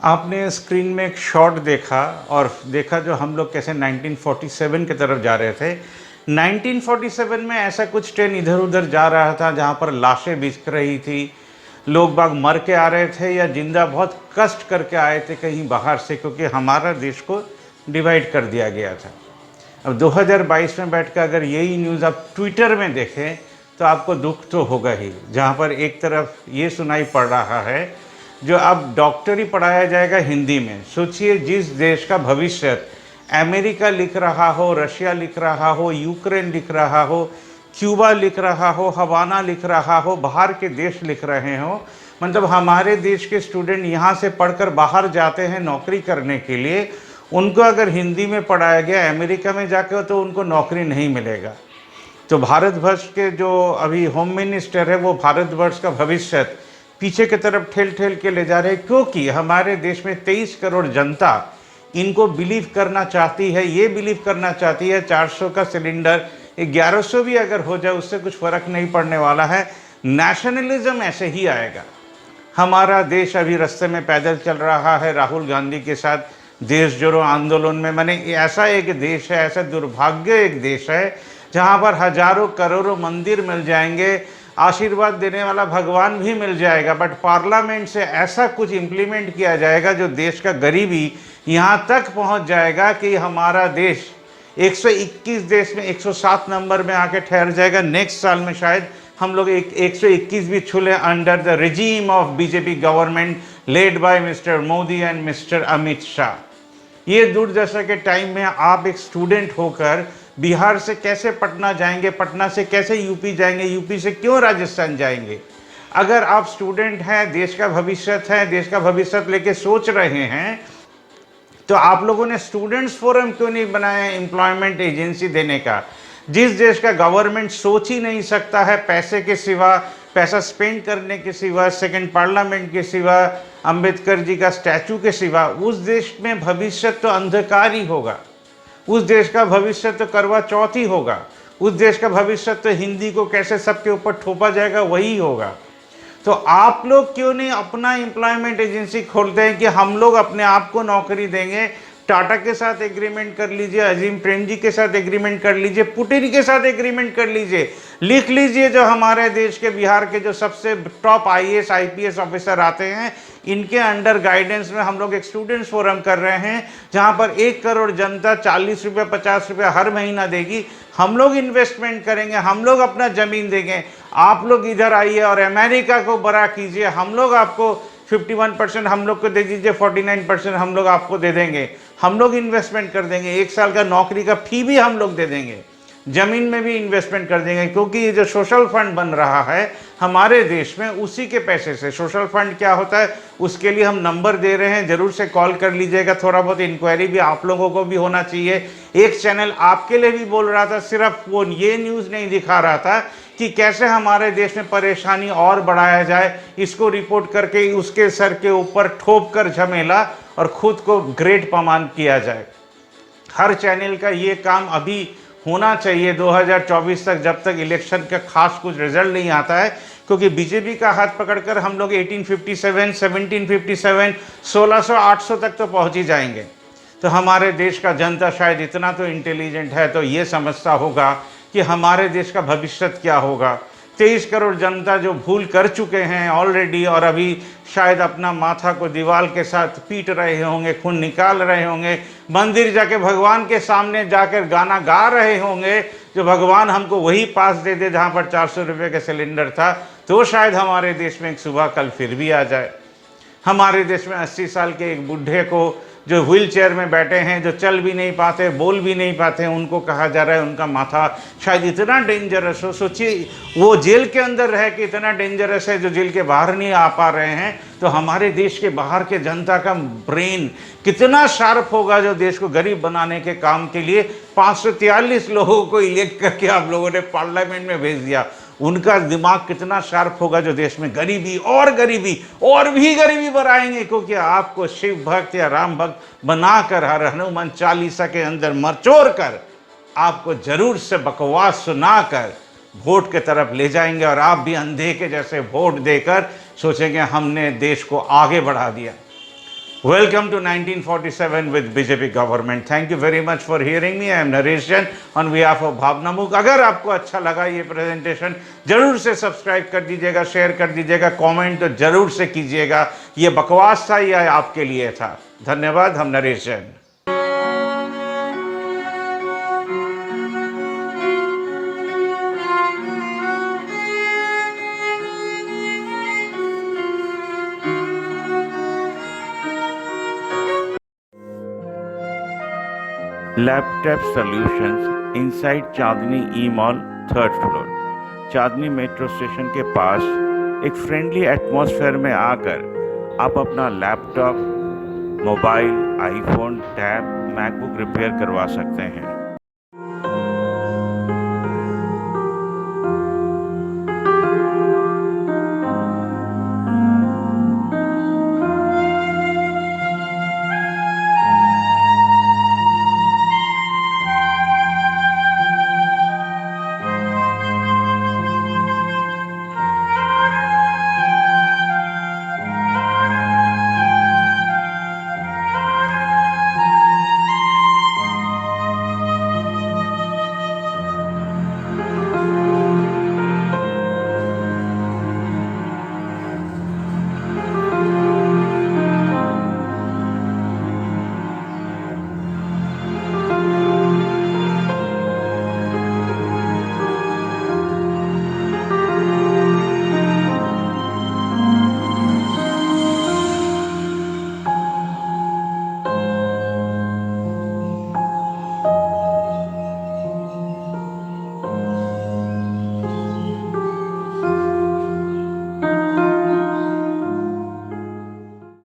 आपने स्क्रीन में एक शॉट देखा और देखा जो हम लोग कैसे 1947 की तरफ जा रहे थे। 1947 में ऐसा कुछ ट्रेन इधर उधर जा रहा था जहाँ पर लाशें बिछक रही थी, लोग बाग मर के आ रहे थे या जिंदा बहुत कष्ट करके आए थे कहीं बाहर से, क्योंकि हमारा देश को डिवाइड कर दिया गया था। अब 2022 में बैठ कर अगर यही न्यूज़ आप ट्विटर में देखें तो आपको दुख तो होगा ही, जहाँ पर एक तरफ ये सुनाई पड़ रहा है जो अब डॉक्टरी पढ़ाया जाएगा हिंदी में। सोचिए, जिस देश का भविष्य अमेरिका लिख रहा हो, रशिया लिख रहा हो, यूक्रेन लिख रहा हो, क्यूबा लिख रहा हो, हवाना लिख रहा हो, बाहर के देश लिख रहे हो, मतलब हमारे देश के स्टूडेंट यहाँ से पढ़कर बाहर जाते हैं नौकरी करने के लिए, उनको अगर हिंदी में पढ़ाया गया अमेरिका में जाकर तो उनको नौकरी नहीं मिलेगा। तो भारतवर्ष के जो अभी होम मिनिस्टर है वो भारतवर्ष का भविष्य पीछे की तरफ ठेल ठेल के ले जा रहे हैं, क्योंकि हमारे देश में 23 करोड़ जनता इनको बिलीव करना चाहती है, ये बिलीव करना चाहती है 400 का सिलेंडर 1100 भी अगर हो जाए उससे कुछ फ़र्क नहीं पड़ने वाला है। नेशनलिज्म ऐसे ही आएगा। हमारा देश अभी रास्ते में पैदल चल रहा है राहुल गांधी के साथ देश जोड़ो आंदोलन में। मैंने ऐसा एक देश है, ऐसा दुर्भाग्य एक देश है जहाँ पर हजारों करोड़ों मंदिर मिल जाएंगे, आशीर्वाद देने वाला भगवान भी मिल जाएगा, बट पार्लियामेंट से ऐसा कुछ इम्प्लीमेंट किया जाएगा जो देश का गरीबी यहाँ तक पहुँच जाएगा कि हमारा देश 121 देश में 107 नंबर में आके ठहर जाएगा। नेक्स्ट साल में शायद हम लोग 121 भी छूले under the regime of BJP government led by mister Modi and mister Amit Shah. ये दुर्दशा के टाइम में आप एक स्टूडेंट होकर बिहार से कैसे पटना जाएंगे, पटना से कैसे यूपी जाएंगे, यूपी से क्यों राजस्थान जाएंगे? अगर आप स्टूडेंट हैं, देश का भविष्य है, देश का भविष्य लेके सोच रहे हैं, तो आप लोगों ने स्टूडेंट्स फोरम क्यों नहीं बनाया एम्प्लॉयमेंट एजेंसी देने का? जिस देश का गवर्नमेंट सोच ही नहीं सकता है पैसे के सिवा, पैसा स्पेंड करने के सिवा, सेकंड पार्लियामेंट के सिवा, अंबेडकर जी का स्टैचू के सिवा, उस देश में भविष्य तो अंधकार ही होगा। उस देश का भविष्य तो करवा चौथ ही होगा। उस देश का भविष्य तो हिंदी को कैसे सबके ऊपर थोपा जाएगा वही होगा। तो आप लोग क्यों नहीं अपना एम्प्लॉयमेंट एजेंसी खोलते हैं कि हम लोग अपने आप को नौकरी देंगे? टाटा के साथ एग्रीमेंट कर लीजिए, अजीम प्रेमजी के साथ एग्रीमेंट कर लीजिए, पुटिन के साथ एग्रीमेंट कर लीजिए, लिख लीजिए जो हमारे देश के बिहार के जो सबसे टॉप आईएएस आईपीएस ऑफिसर आते हैं, इनके अंडर गाइडेंस में हम लोग एक स्टूडेंट्स फोरम कर रहे हैं जहां पर 1 करोड़ जनता 40 रुपये 50 रुपये हर महीना देगी। हम लोग इन्वेस्टमेंट करेंगे, हम लोग अपना ज़मीन देंगे, आप लोग इधर आइए और अमेरिका को बड़ा कीजिए। हम लोग आपको 51% हम लोग को दे दीजिए, 49% हम लोग आपको दे देंगे। हम लोग इन्वेस्टमेंट कर देंगे, 1 साल का नौकरी का फी भी हम लोग दे देंगे, ज़मीन में भी इन्वेस्टमेंट कर देंगे। क्योंकि ये जो सोशल फंड बन रहा है हमारे देश में, उसी के पैसे से। सोशल फंड क्या होता है उसके लिए हम नंबर दे रहे हैं, ज़रूर से कॉल कर लीजिएगा। थोड़ा बहुत इंक्वायरी भी आप लोगों को भी होना चाहिए। एक चैनल आपके लिए भी बोल रहा था, सिर्फ वो ये न्यूज़ नहीं दिखा रहा था कि कैसे हमारे देश में परेशानी और बढ़ाया जाए, इसको रिपोर्ट करके उसके सर के ऊपर ठोप कर झमेला और खुद को ग्रेट पमान किया जाए। हर चैनल का ये काम अभी होना चाहिए 2024 तक, जब तक इलेक्शन का खास कुछ रिजल्ट नहीं आता है। क्योंकि बीजेपी का हाथ पकड़कर हम लोग 1857, 1757, 1600, 800 तक तो पहुंच ही जाएंगे। तो हमारे देश का जनता शायद इतना तो इंटेलिजेंट है तो ये समझता होगा कि हमारे देश का भविष्य क्या होगा। 23 करोड़ जनता जो भूल कर चुके हैं ऑलरेडी, और अभी शायद अपना माथा को दीवार के साथ पीट रहे होंगे, खून निकाल रहे होंगे, मंदिर जाके भगवान के सामने जाकर गाना गा रहे होंगे जो भगवान हमको वही पास दे दे जहाँ पर 400 रुपये का सिलेंडर था, तो शायद हमारे देश में एक सुबह कल फिर भी आ जाए। हमारे देश में 80 साल के एक बूढ़े को जो व्हील चेयर में बैठे हैं, जो चल भी नहीं पाते, बोल भी नहीं पाते, उनको कहा जा रहा है उनका माथा शायद इतना डेंजरस हो। सोचिए वो जेल के अंदर रह के इतना डेंजरस है जो जेल के बाहर नहीं आ पा रहे हैं। तो हमारे देश के बाहर के जनता का ब्रेन कितना शार्प होगा जो देश को गरीब बनाने के काम के लिए 543 लोगों को इलेक्ट करके आप लोगों ने पार्लियामेंट में भेज दिया। उनका दिमाग कितना शार्प होगा जो देश में गरीबी और भी गरीबी बढ़ाएंगे। क्योंकि आपको शिव भक्त या राम भक्त बनाकर हर हनुमान चालीसा के अंदर मरचोर कर आपको जरूर से बकवास सुनाकर वोट के तरफ ले जाएंगे, और आप भी अंधे के जैसे वोट देकर सोचेंगे हमने देश को आगे बढ़ा दिया। Welcome to 1947 with BJP government. Thank you very much for hearing me. I am Naresh Jain on behalf of भावना मुक। अगर आपको अच्छा लगा ये प्रेजेंटेशन, जरूर से सब्सक्राइब कर दीजिएगा, शेयर कर दीजिएगा, कमेंट तो जरूर से कीजिएगा। ये बकवास था या आपके लिए था? धन्यवाद। हम Naresh Jain. Laptop solutions inside Chandni e mall, 3rd floor, Chandni metro station के पास। एक फ्रेंडली एटमॉस्फेयर में आकर आप अपना laptop, mobile, iPhone, tab, MacBook repair करवा सकते हैं।